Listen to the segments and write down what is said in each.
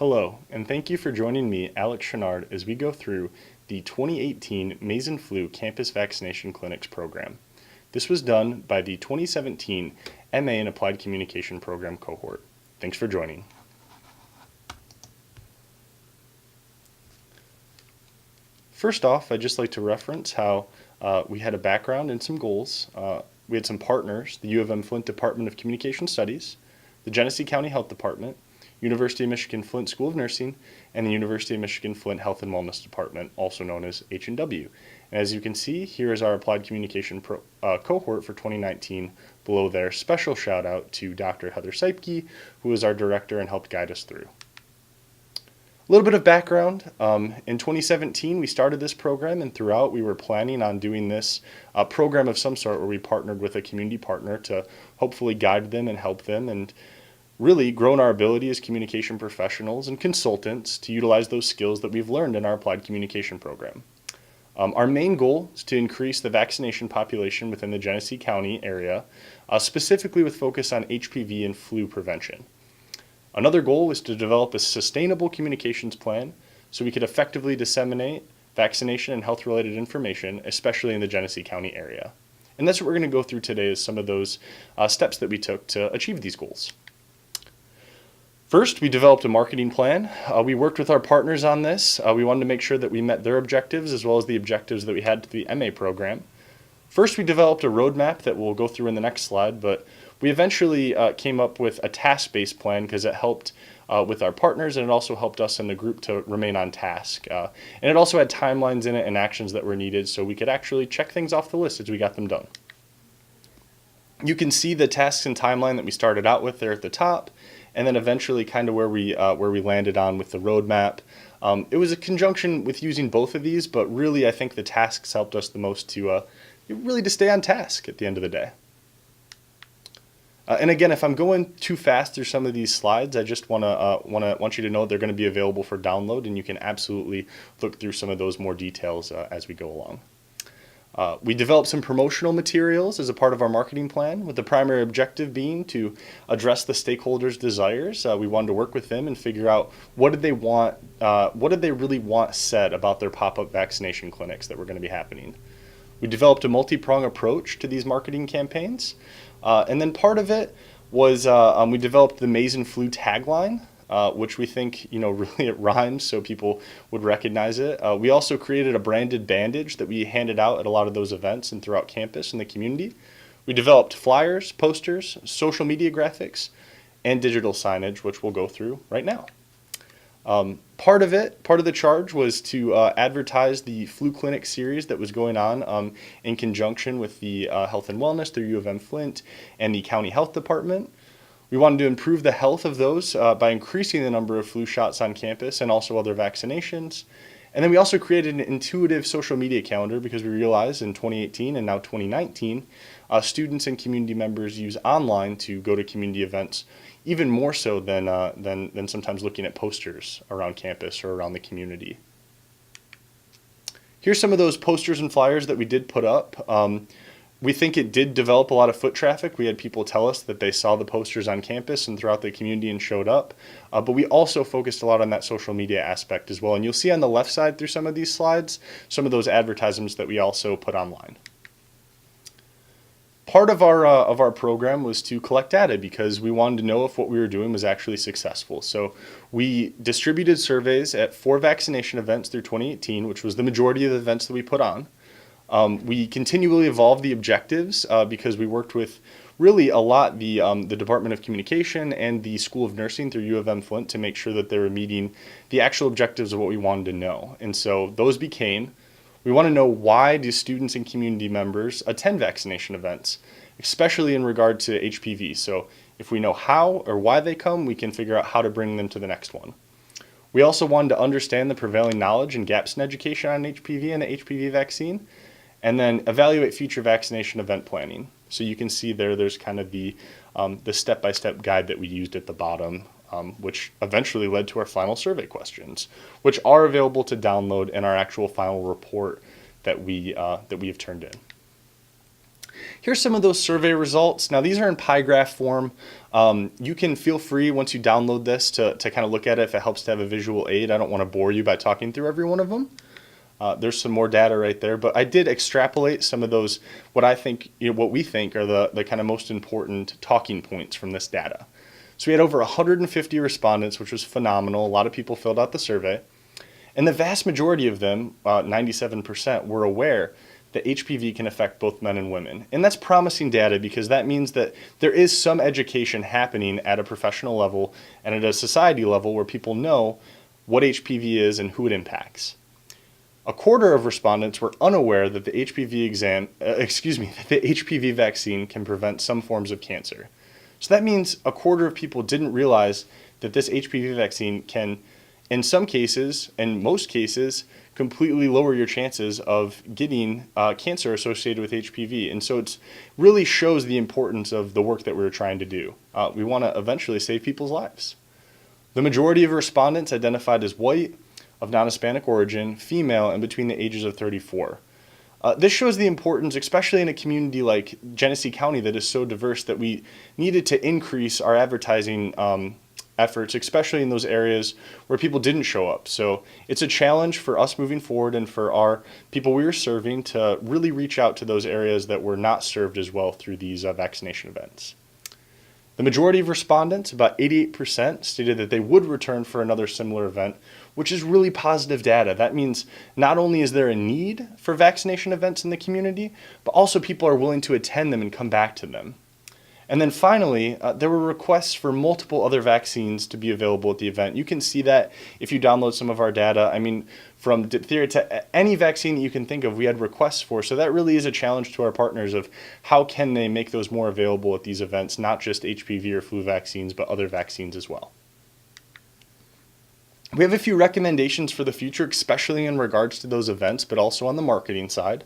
Hello, and thank you for joining me, Alex Chenard, as we go through the 2018 Maize and Flu Campus Vaccination Clinics program. This was done by the 2017 MA in Applied Communication program cohort. Thanks for joining. First off, I'd just like to reference how we had a background and some goals. We had some partners, the U of M Flint Department of Communication Studies, the Genesee County Health Department, University of Michigan Flint School of Nursing, and the University of Michigan Flint Health and Wellness Department, also known as H&W. And as you can see, here is our Applied Communication cohort for 2019. Below there, special shout out to Dr. Heather Seipke, who was our director and helped guide us through. A little bit of background. In 2017, we started this program, and throughout we were planning on doing this program of some sort where we partnered with a community partner to hopefully guide them and help them and really grown our ability as communication professionals and consultants to utilize those skills that we've learned in our applied communication program. Our main goal is to increase the vaccination population within the Genesee County area, specifically with focus on HPV and flu prevention. Another goal is to develop a sustainable communications plan so we could effectively disseminate vaccination and health-related information, especially in the Genesee County area. And that's what we're going to go through today, is some of those steps that we took to achieve these goals. First, we developed a marketing plan. We worked with our partners on this. We wanted to make sure that we met their objectives as well as the objectives that we had to the MA program. First, we developed a roadmap that we'll go through in the next slide, but we eventually came up with a task-based plan because it helped with our partners, and it also helped us in the group to remain on task. And it also had timelines in it and actions that were needed so we could actually check things off the list as we got them done. You can see the tasks and timeline that we started out with there at the top, and then eventually kind of where we landed on with the roadmap. It was a conjunction with using both of these, but really I think the tasks helped us the most to really to stay on task at the end of the day. And again, if I'm going too fast through some of these slides, I just want you to know they're going to be available for download, and you can absolutely look through some of those more details as we go along. We developed some promotional materials as a part of our marketing plan, with the primary objective being to address the stakeholders' desires. We wanted to work with them and figure out what did they really want said about their pop-up vaccination clinics that were going to be happening. We developed a multi-pronged approach to these marketing campaigns, and then part of it was we developed the Maize and Flu tagline, which we think, really it rhymes so people would recognize it. We also created a branded bandage that we handed out at a lot of those events and throughout campus and the community. We developed flyers, posters, social media graphics, and digital signage, which we'll go through right now. Part of the charge was to advertise the flu clinic series that was going on in conjunction with the Health and Wellness through U of M Flint and the County Health Department. We wanted to improve the health of those by increasing the number of flu shots on campus and also other vaccinations. And then we also created an intuitive social media calendar because we realized in 2018 and now 2019, students and community members use online to go to community events even more so than sometimes looking at posters around campus or around the community. Here's some of those posters and flyers that we did put up. We think it did develop a lot of foot traffic. We had people tell us that they saw the posters on campus and throughout the community and showed up. But we also focused a lot on that social media aspect as well. And you'll see on the left side through some of these slides, some of those advertisements that we also put online. Part of our program was to collect data because we wanted to know if what we were doing was actually successful. So we distributed surveys at 4 vaccination events through 2018, which was the majority of the events that we put on. We continually evolved the objectives because we worked with really a lot the Department of Communication and the School of Nursing through U of M Flint to make sure that they were meeting the actual objectives of what we wanted to know. And so those became, we want to know why do students and community members attend vaccination events, especially in regard to HPV. So if we know how or why they come, we can figure out how to bring them to the next one. We also wanted to understand the prevailing knowledge and gaps in education on HPV and the HPV vaccine, and then evaluate future vaccination event planning. So you can see there's kind of the step-by-step guide that we used at the bottom, which eventually led to our final survey questions, which are available to download in our actual final report that we have turned in. Here's some of those survey results. Now these are in pie graph form. You can feel free once you download this to kind of look at it if it helps to have a visual aid. I don't want to bore you by talking through every one of them. There's some more data right there, but I did extrapolate some of those, what we think are the kind of most important talking points from this data. So we had over 150 respondents, which was phenomenal. A lot of people filled out the survey. And the vast majority of them, 97%, were aware that HPV can affect both men and women. And that's promising data because that means that there is some education happening at a professional level and at a society level where people know what HPV is and who it impacts. A quarter of respondents were unaware that the HPV vaccine can prevent some forms of cancer. So that means a quarter of people didn't realize that this HPV vaccine can, in some cases, and most cases, completely lower your chances of getting cancer associated with HPV. And so it really shows the importance of the work that we're trying to do. We want to eventually save people's lives. The majority of respondents identified as white, of non-Hispanic origin, female, and between the ages of 34. This shows the importance, especially in a community like Genesee County that is so diverse, that we needed to increase our advertising efforts, especially in those areas where people didn't show up. So it's a challenge for us moving forward and for our people we were serving to really reach out to those areas that were not served as well through these vaccination events. The majority of respondents, about 88%, stated that they would return for another similar event, which is really positive data. That means not only is there a need for vaccination events in the community, but also people are willing to attend them and come back to them. And then finally, there were requests for multiple other vaccines to be available at the event. You can see that if you download some of our data. I mean, from diphtheria to any vaccine that you can think of, we had requests for. So that really is a challenge to our partners of how can they make those more available at these events, not just HPV or flu vaccines, but other vaccines as well. We have a few recommendations for the future, especially in regards to those events, but also on the marketing side.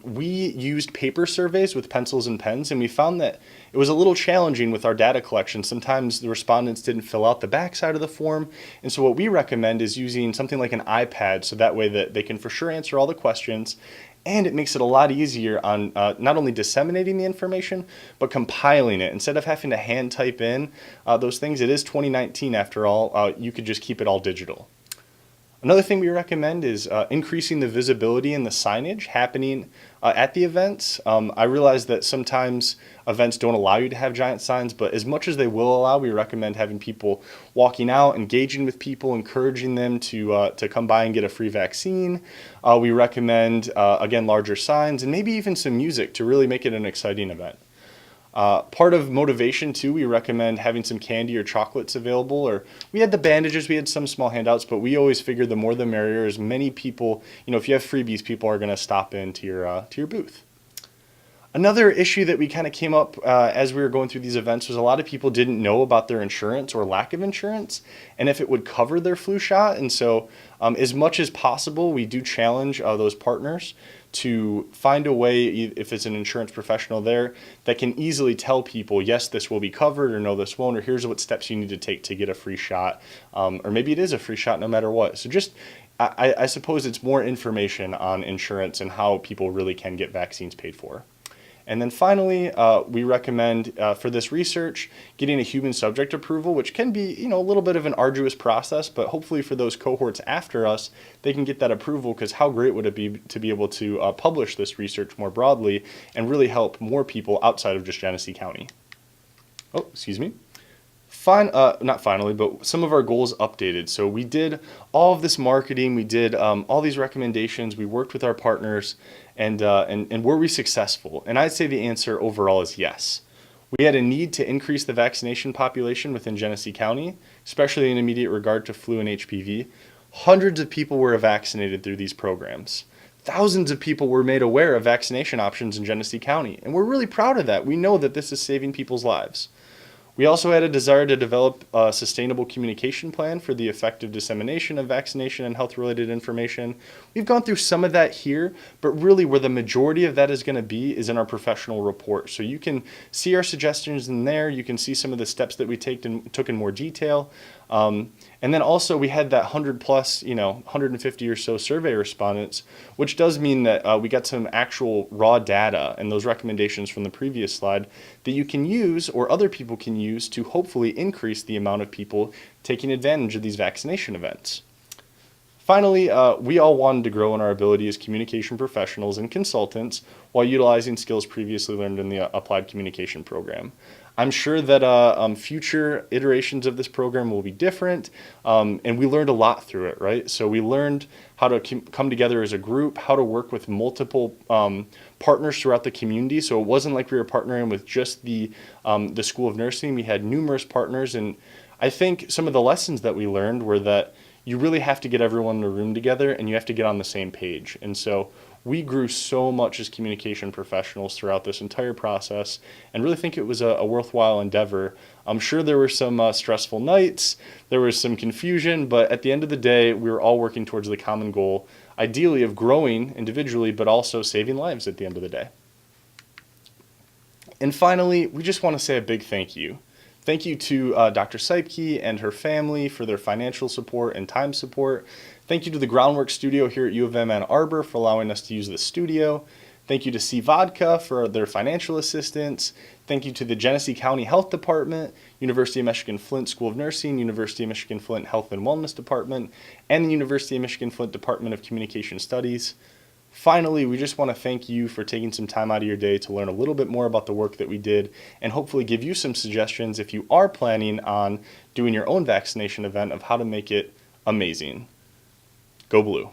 We used paper surveys with pencils and pens, and we found that it was a little challenging with our data collection. Sometimes the respondents didn't fill out the back side of the form, and so what we recommend is using something like an iPad, so that way that they can for sure answer all the questions, and it makes it a lot easier on not only disseminating the information, but compiling it. Instead of having to hand type in those things, it is 2019 after all, you could just keep it all digital. Another thing we recommend is increasing the visibility and the signage happening at the events. I realize that sometimes events don't allow you to have giant signs, but as much as they will allow, we recommend having people walking out, engaging with people, encouraging them to come by and get a free vaccine. We recommend, again, larger signs and maybe even some music to really make it an exciting event. Part of motivation too, we recommend having some candy or chocolates available, or we had the bandages, we had some small handouts, but we always figured the more the merrier. As many people, if you have freebies, people are going to stop into your booth. Another issue that we kind of came up as we were going through these events was a lot of people didn't know about their insurance or lack of insurance and if it would cover their flu shot. And so as much as possible, we do challenge those partners to find a way, if it's an insurance professional there, that can easily tell people, yes, this will be covered, or no, this won't, or here's what steps you need to take to get a free shot, or maybe it is a free shot no matter what. So just, I suppose it's more information on insurance and how people really can get vaccines paid for. And then finally, we recommend for this research getting a human subject approval, which can be a little bit of an arduous process, but hopefully for those cohorts after us, they can get that approval, because how great would it be to be able to publish this research more broadly and really help more people outside of just Genesee County. Oh, excuse me. Not finally, but some of our goals updated. So we did all of this marketing, we did all these recommendations, we worked with our partners, and were we successful? And I'd say the answer overall is yes. We had a need to increase the vaccination population within Genesee County, especially in immediate regard to flu and HPV. Hundreds of people were vaccinated through these programs. Thousands of people were made aware of vaccination options in Genesee County, and we're really proud of that. We know that this is saving people's lives. We also had a desire to develop a sustainable communication plan for the effective dissemination of vaccination and health-related information. We've gone through some of that here, but really where the majority of that is going to be is in our professional report. So you can see our suggestions in there. You can see some of the steps that we took in more detail. And then also we had that 100 plus, 150 or so survey respondents, which does mean that we got some actual raw data and those recommendations from the previous slide that you can use or other people can use to hopefully increase the amount of people taking advantage of these vaccination events. Finally, we all wanted to grow in our ability as communication professionals and consultants while utilizing skills previously learned in the Applied Communication program. I'm sure that future iterations of this program will be different, and we learned a lot through it, right? So we learned how to come together as a group, how to work with multiple partners throughout the community. So it wasn't like we were partnering with just the School of Nursing. We had numerous partners, and I think some of the lessons that we learned were that you really have to get everyone in a room together and you have to get on the same page. And so we grew so much as communication professionals throughout this entire process and really think it was a worthwhile endeavor. I'm sure there were some stressful nights, there was some confusion, but at the end of the day, we were all working towards the common goal, ideally of growing individually, but also saving lives at the end of the day. And finally, we just want to say a big thank you. Thank you to Dr. Seipke and her family for their financial support and time support. Thank you to the Groundwork Studio here at U of M Ann Arbor for allowing us to use the studio. Thank you to C Vodka for their financial assistance. Thank you to the Genesee County Health Department, University of Michigan Flint School of Nursing, University of Michigan Flint Health and Wellness Department, and the University of Michigan Flint Department of Communication Studies. Finally, we just want to thank you for taking some time out of your day to learn a little bit more about the work that we did and hopefully give you some suggestions if you are planning on doing your own vaccination event of how to make it amazing. Go Blue.